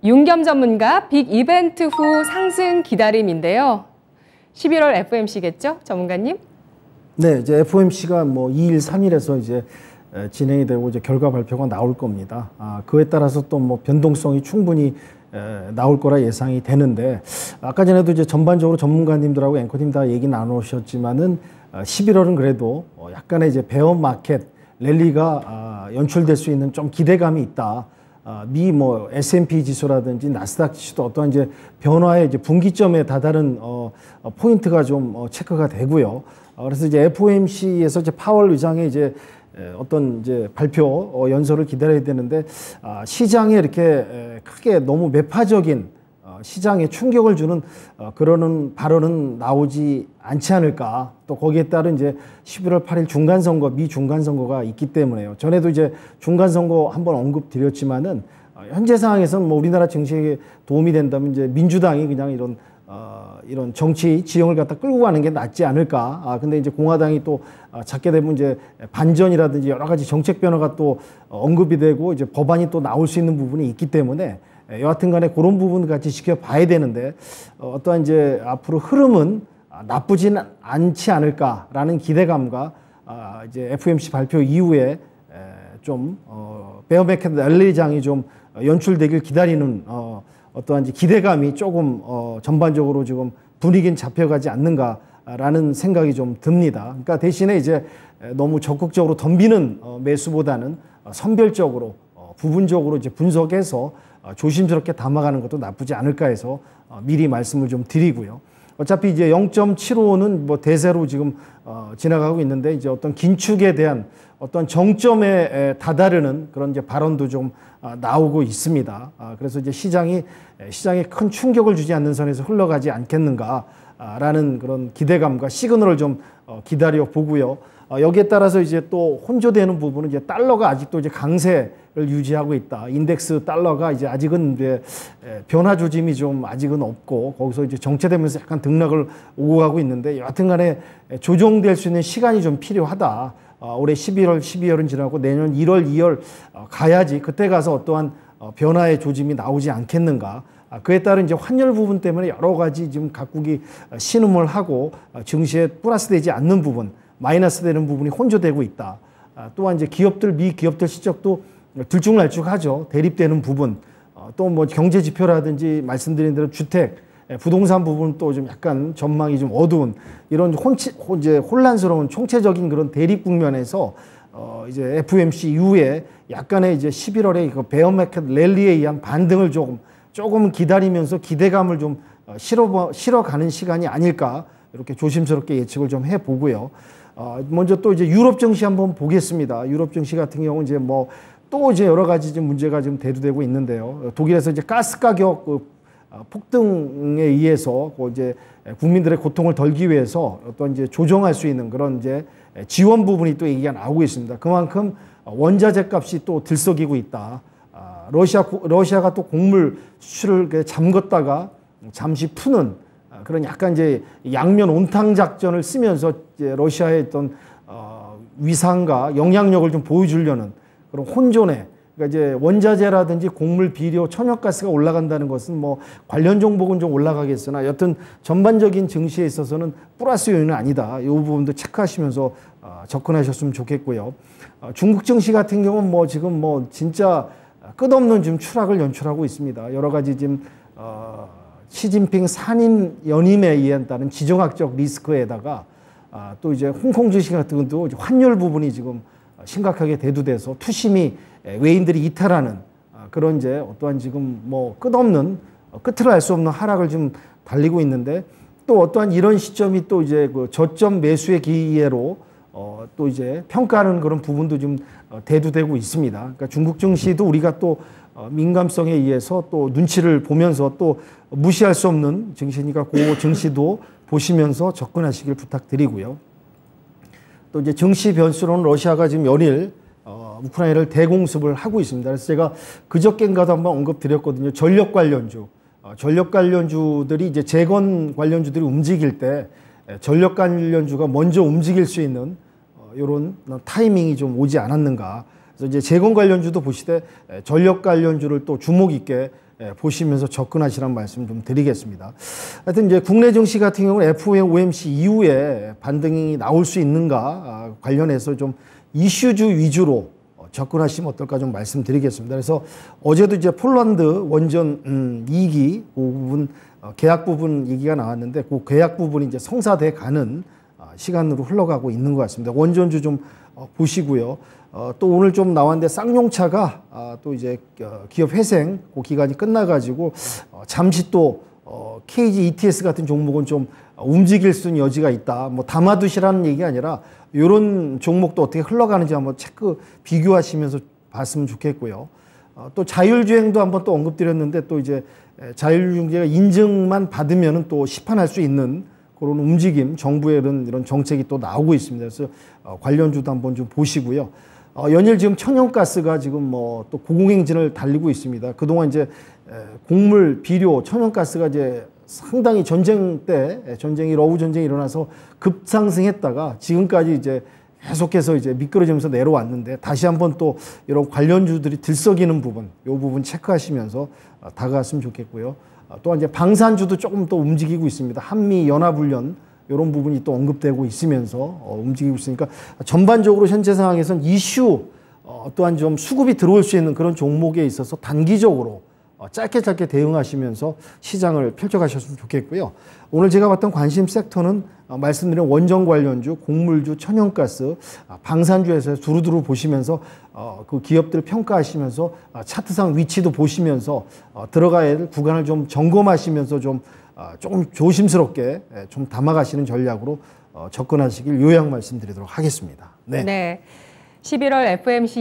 윤겸 전문가 빅 이벤트 후 상승 기다림인데요. 11월 FOMC겠죠, 전문가님? 네, 이제 FOMC가 뭐 2일, 3일에서 이제 진행이 되고 이제 결과 발표가 나올 겁니다. 그에 따라서 또 뭐 변동성이 충분히 나올 거라 예상이 되는데, 아까 전에도 이제 전반적으로 전문가님들하고 앵커님 다 얘기 나누셨지만은 11월은 그래도 약간의 이제 베어 마켓 랠리가 연출될 수 있는 좀 기대감이 있다. 미 뭐 S&P 지수라든지 나스닥 지수도 어떠한 이제 변화의 이제 분기점에 다다른 포인트가 좀 체크가 되고요. 그래서 이제 FOMC에서 이제 파월 의장의 이제 어떤 이제 발표 연설을 기다려야 되는데, 시장에 이렇게 크게 너무 매파적인 시장에 충격을 주는 그러는 발언은 나오지 않지 않을까. 또 거기에 따른 이제 11월 8일 중간선거, 미 중간선거가 있기 때문에요. 전에도 이제 중간선거 한번 언급드렸지만은 현재 상황에서는 뭐 우리나라 정치에 도움이 된다면 이제 민주당이 그냥 이런 정치 지형을 갖다 끌고 가는 게 낫지 않을까. 근데 이제 공화당이 또 찾게 되면 이제 반전이라든지 여러 가지 정책 변화가 또 언급이 되고 이제 법안이 또 나올 수 있는 부분이 있기 때문에 여하튼 간에 그런 부분 같이 지켜봐야 되는데, 어떠한 이제 앞으로 흐름은 나쁘진 않지 않을까라는 기대감과 이제 FOMC 발표 이후에 좀 베어 마켓 랠리장이 좀 연출되길 기다리는 어떠한 기대감이 조금 전반적으로 지금 분위기는 잡혀가지 않는가라는 생각이 좀 듭니다. 그러니까 대신에 이제 너무 적극적으로 덤비는 매수보다는 선별적으로 부분적으로 이제 분석해서 조심스럽게 담아가는 것도 나쁘지 않을까 해서 미리 말씀을 좀 드리고요. 어차피 이제 0.75는 뭐 대세로 지금 지나가고 있는데, 이제 어떤 긴축에 대한 어떤 정점에 다다르는 그런 이제 발언도 좀 나오고 있습니다. 그래서 이제 시장에 큰 충격을 주지 않는 선에서 흘러가지 않겠는가라는 그런 기대감과 시그널을 좀 기다려 보고요. 여기에 따라서 이제 또 혼조되는 부분은 이제 달러가 아직도 이제 강세를 유지하고 있다. 인덱스 달러가 이제 아직은 이제 변화 조짐이 좀 아직은 없고, 거기서 이제 정체되면서 약간 등락을 오고 가고 있는데, 여하튼간에 조정될 수 있는 시간이 좀 필요하다. 올해 11월, 12월은 지나고 내년 1월, 2월 가야지 그때 가서 어떠한 변화의 조짐이 나오지 않겠는가. 그에 따른 이제 환율 부분 때문에 여러 가지 지금 각국이 신음을 하고 증시에 플러스 되지 않는 부분, 마이너스 되는 부분이 혼조되고 있다. 또한 이제 미 기업들 실적도 들쭉날쭉하죠. 대립되는 부분. 또 뭐 경제 지표라든지 말씀드린 대로 주택, 부동산 부분 또 좀 약간 전망이 좀 어두운 이런 이제 혼란스러운 총체적인 그런 대립 국면에서 이제 FOMC 이후에 약간의 이제 11월에 그 베어 마켓 랠리에 의한 반등을 조금 기다리면서 기대감을 좀 실어가는 시간이 아닐까, 이렇게 조심스럽게 예측을 좀 해보고요. 먼저 또 이제 유럽 증시 한번 보겠습니다. 유럽 증시 같은 경우는 이제 뭐 또 이제 여러 가지 좀 문제가 지금 대두되고 있는데요. 독일에서 이제 가스 가격 폭등에 의해서 이제 국민들의 고통을 덜기 위해서 어떤 이제 조정할 수 있는 그런 이제 지원 부분이 또 얘기가 나오고 있습니다. 그만큼 원자재 값이 또 들썩이고 있다. 러시아가 또 곡물 수출을 잠궜다가 잠시 푸는 그런 약간 이제 양면 온탕 작전을 쓰면서 이제 러시아의 어떤 위상과 영향력을 좀 보여주려는 그런 혼존에, 그러니까 이제 원자재라든지 곡물, 비료, 천연가스가 올라간다는 것은 뭐 관련 종목은 좀 올라가겠으나 여튼 전반적인 증시에 있어서는 플러스 요인은 아니다. 이 부분도 체크하시면서 접근하셨으면 좋겠고요. 중국 증시 같은 경우는 뭐 지금 뭐 진짜 끝없는 지금 추락을 연출하고 있습니다. 여러 가지 지금 시진핑 산인 연임에 의한 따른 지정학적 리스크에다가 또 이제 홍콩 증시 같은 것도 환율 부분이 지금 심각하게 대두돼서 투심이 외인들이 이탈하는 그런 이제 어떠한 지금 뭐 끝없는 끝을 알 수 없는 하락을 좀 달리고 있는데, 또 어떠한 이런 시점이 또 이제 그 저점 매수의 기회로 또 이제 평가하는 그런 부분도 좀 대두되고 있습니다. 그러니까 중국 증시도 우리가 또 민감성에 의해서 또 눈치를 보면서 또 무시할 수 없는 증시니까 그 증시도 보시면서 접근하시길 부탁드리고요. 또 이제 증시 변수로는 러시아가 지금 연일 우크라이나를 대공습을 하고 있습니다. 그래서 제가 그저께인가도 한번 언급드렸거든요. 전력 관련주들이 이제 재건 관련주들이 움직일 때 전력 관련주가 먼저 움직일 수 있는 이런 타이밍이 좀 오지 않았는가. 그래서 이제 재건 관련주도 보시되 전력 관련주를 또 주목 있게 보시면서 접근하시라는 말씀 좀 드리겠습니다. 하여튼 이제 국내 증시 같은 경우는 FOMC 이후에 반등이 나올 수 있는가 관련해서 좀 이슈주 위주로 접근하시면 어떨까 좀 말씀드리겠습니다. 그래서 어제도 이제 폴란드 원전 2기 그 부분 계약 부분 얘기가 나왔는데 그 계약 부분이 이제 성사돼 가는 시간으로 흘러가고 있는 것 같습니다. 원전주 좀 보시고요. 또 오늘 좀 나왔는데 쌍용차가 또 이제 기업 회생 그 기간이 끝나가지고 잠시 또 KG ETS 같은 종목은 좀 움직일 수 있는 여지가 있다. 뭐 담아두시라는 얘기가 아니라 이런 종목도 어떻게 흘러가는지 한번 체크 비교하시면서 봤으면 좋겠고요. 또 자율주행도 한번 또 언급드렸는데 또 이제 자율주행제가 인증만 받으면은 또 시판할 수 있는 그런 움직임, 정부의 이런 정책이 또 나오고 있습니다. 그래서 관련주도 한번 좀 보시고요. 연일 지금 천연가스가 지금 뭐 또 고공행진을 달리고 있습니다. 그동안 이제 곡물, 비료, 천연가스가 이제 상당히 전쟁이 러우 전쟁이 일어나서 급상승했다가 지금까지 이제 계속해서 이제 미끄러지면서 내려왔는데 다시 한번 또 이런 관련주들이 들썩이는 부분, 이 부분 체크하시면서 다가갔으면 좋겠고요. 또한 이제 방산주도 조금 또 움직이고 있습니다. 한미 연합훈련 이런 부분이 또 언급되고 있으면서 움직이고 있으니까 전반적으로 현재 상황에서는 이슈 또한 좀 수급이 들어올 수 있는 그런 종목에 있어서 단기적으로 짧게 대응하시면서 시장을 펼쳐가셨으면 좋겠고요. 오늘 제가 봤던 관심 섹터는 말씀드린 원전 관련주, 곡물주, 천연가스, 방산주에서 두루두루 보시면서 그 기업들을 평가하시면서 차트상 위치도 보시면서 들어가야 할 구간을 좀 점검하시면서 좀 조금 조심스럽게 좀 담아가시는 전략으로 접근하시길 요약 말씀드리도록 하겠습니다. 네. 11월 FMC